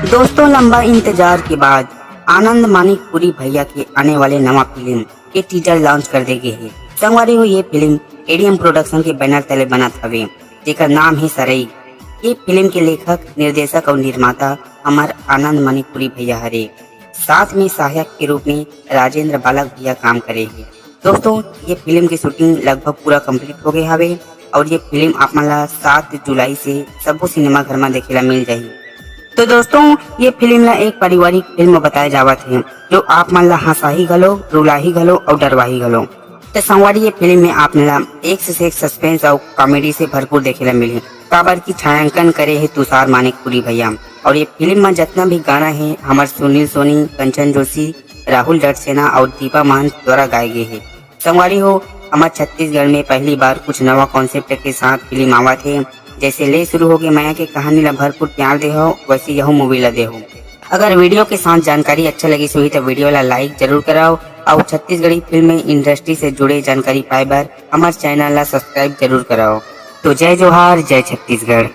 दोस्तों, लंबा इंतजार के बाद आनंद मानिकपुरी भैया के आने वाले नवा फिल्म के टीजर लॉन्च कर देगे है। संगवारी हो ये फिल्म एडीएम प्रोडक्शन के बैनर तले बनत हवे, जेकर नाम है सरई। ये फिल्म के लेखक, निर्देशक और निर्माता हमार आनंद मानिकपुरी भैया हरे। साथ में सहायक के रूप में राजेंद्र बालक भैया काम करे है। दोस्तों, ये फिल्म की शूटिंग लगभग पूरा कंप्लीट हो गए हवे और ये फिल्म आप मन ला 7 जुलाई से सबो सिनेमा घर में देखेला मिल जाही। तो दोस्तों, ये फिल्म ला एक पारिवारिक फिल्म बताया जावत है, जो आप मन ला हंसाही घलो, रुलाही घलो और डरवाही घलो। तो संगवारी ये फिल्म में आप ला एक से एक सस्पेंस और कॉमेडी से भरपूर देखेला मिली। काबर की छायांकन करे है तुषार मानिकपुरी भैया। और ये फिल्म में जितना भी गाना है हमारे सुनील सोनी, कंचन जोशी, राहुल डटसेना और दीपा महंत द्वारा गाए गए है। संगवारी हो, हमारे छत्तीसगढ़ में पहली बार कुछ नवा कॉन्सेप्ट के साथ फिल्म आवा थे। जैसे ले शुरू हो गए माया के कहानी ला भरपूर प्यार दे हो, वैसे यह मूवी ला दे हो। अगर वीडियो के साथ जानकारी अच्छा लगी सो तो वीडियो ला लाइक जरूर कराओ और छत्तीसगढ़ी फिल्म इंडस्ट्री से जुड़े जानकारी पाए बार हमारे चैनल ला सब्सक्राइब जरूर कराओ। तो जय जोहार, जय छत्तीसगढ़।